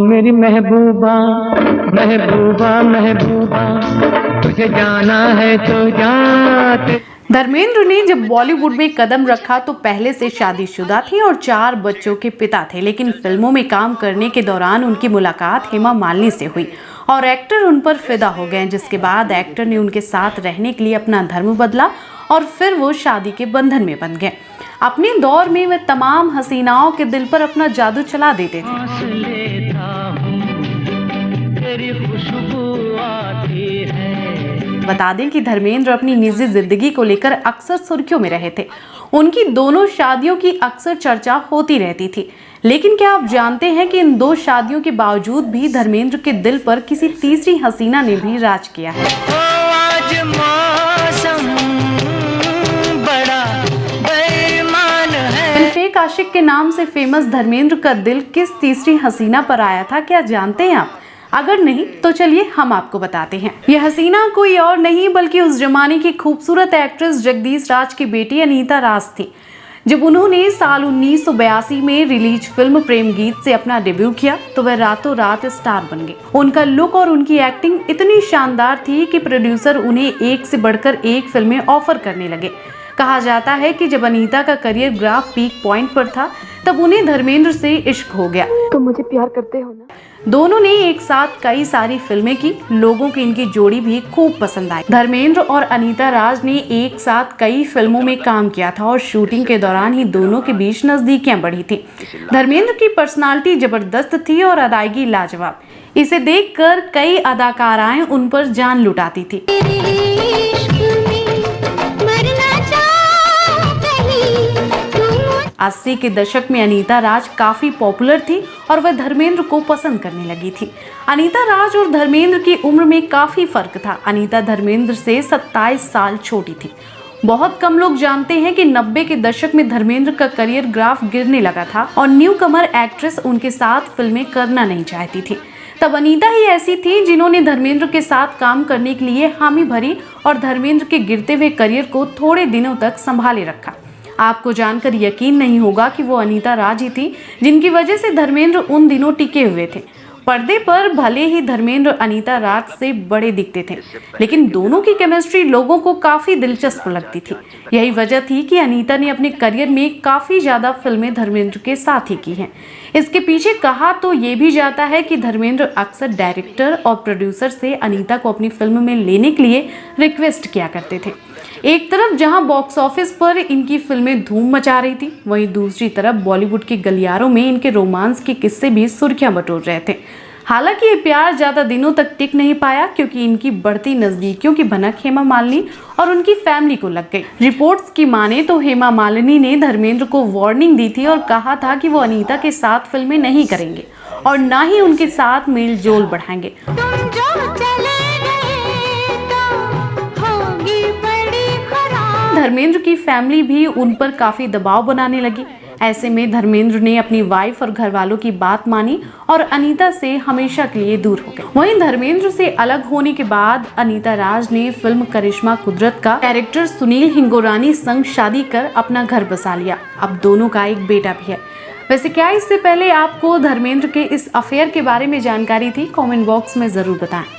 मेरी महबूबा महबूबा महबूबा, तुझे जाना है तो जाते। धर्मेंद्र ने जब बॉलीवुड में कदम रखा तो पहले से शादीशुदा थे और 4 बच्चों के पिता थे, लेकिन फिल्मों में काम करने के दौरान उनकी मुलाकात हेमा मालिनी से हुई और एक्टर उन पर फिदा हो गए, जिसके बाद एक्टर ने उनके साथ रहने के लिए अपना धर्म बदला और फिर वो शादी के बंधन में बंध गए। अपने दौर में वे तमाम हसीनाओं के दिल पर अपना जादू चला देते थे। बता दें कि धर्मेंद्र अपनी निजी जिंदगी को लेकर अक्सर सुर्खियों में रहे थे। उनकी दोनों शादियों की अक्सर चर्चा होती रहती थी, लेकिन क्या आप जानते हैं कि इन 2 शादियों के बावजूद भी धर्मेंद्र के दिल पर किसी तीसरी हसीना ने भी राज किया है। फेक आशिक के नाम से फेमस धर्मेंद्र का दिल किस तीसरी हसीना पर आया था, क्या जानते हैं आप? अगर नहीं तो चलिए हम आपको बताते हैं। यह हसीना कोई और नहीं बल्कि उस जमाने की खूबसूरत एक्ट्रेस जगदीश राज की बेटी अनीता राज थी। जब उन्होंने साल 1982 में रिलीज फिल्म प्रेम गीत से अपना डेब्यू किया तो वह रातों रात स्टार बन गए। उनका लुक और उनकी एक्टिंग इतनी शानदार थी कि प्रोड्यूसर उन्हें एक से बढ़कर एक फिल्में ऑफर करने लगे। कहा जाता है कि जब अनीता का करियर ग्राफ पीक पॉइंट पर था तब उन्हें धर्मेंद्र से इश्क हो गया। तुम मुझे प्यार करते हो ना? दोनों ने एक साथ कई सारी फिल्में की। लोगों की इनकी जोड़ी भी खूब पसंद आई। धर्मेंद्र और अनीता राज ने एक साथ कई फिल्मों में काम किया था और शूटिंग के दौरान ही दोनों के बीच नजदीकियां बढ़ी थी। धर्मेंद्र की पर्सनालिटी जबरदस्त थी और अदायगी लाजवाब। इसे देखकर कई अदाकाराएं उन पर जान लुटाती थी। 80 के दशक में अनीता राज काफी पॉपुलर थी और वह धर्मेंद्र को पसंद करने लगी थी। अनीता राज और धर्मेंद्र की उम्र में काफी फर्क था। अनीता धर्मेंद्र से 27 साल छोटी थी। बहुत कम लोग जानते हैं कि 90 के दशक में धर्मेंद्र का करियर ग्राफ गिरने लगा था और न्यू कमर एक्ट्रेस उनके साथ फिल्में करना नहीं चाहती थी। तब अनीता ही ऐसी थी जिन्होंने धर्मेंद्र के साथ काम करने के लिए हामी भरी और धर्मेंद्र के गिरते हुए करियर को थोड़े दिनों तक संभाले रखा। आपको जानकर यकीन नहीं होगा कि वो अनीता राज ही थी जिनकी वजह से धर्मेंद्र उन दिनों टिके हुए थे। पर्दे पर भले ही धर्मेंद्र अनीता राज से बड़े दिखते थे, लेकिन दोनों की केमिस्ट्री लोगों को काफी दिलचस्प लगती थी। यही वजह थी कि अनीता ने अपने करियर में काफी ज्यादा फिल्में धर्मेंद्र के साथ ही की हैं। इसके पीछे कहा तो ये भी जाता है कि धर्मेंद्र अक्सर डायरेक्टर और प्रोड्यूसर से अनीता को अपनी फिल्म में लेने के लिए रिक्वेस्ट किया करते थे। एक तरफ जहां बॉक्स ऑफिस पर इनकी फिल्में धूम मचा रही थी, वहीं दूसरी तरफ बॉलीवुड के गलियारों में इनके रोमांस के किस्से भी सुर्खियां बटोर रहे थे। हालांकि ये प्यार ज्यादा दिनों तक टिक नहीं पाया क्योंकि इनकी बढ़ती नजदीकियों की भनक हेमा मालिनी और उनकी फैमिली को लग गई। रिपोर्ट्स की माने तो हेमा मालिनी ने धर्मेंद्र को वार्निंग दी थी और कहा था कि वो अनीता के साथ फिल्में नहीं करेंगे और ना ही उनके साथ मेल जोल बढ़ाएंगे। धर्मेंद्र की फैमिली भी उन पर काफी दबाव बनाने लगी। ऐसे में धर्मेंद्र ने अपनी वाइफ और घर वालों की बात मानी और अनीता से हमेशा के लिए दूर हो गए। वहीं धर्मेंद्र से अलग होने के बाद अनीता राज ने फिल्म करिश्मा कुदरत का डायरेक्टर सुनील हिंगोरानी संग शादी कर अपना घर बसा लिया। अब दोनों का एक बेटा भी है। वैसे क्या इससे पहले आपको धर्मेंद्र के इस अफेयर के बारे में जानकारी थी? कमेंट बॉक्स में जरूर बताएं।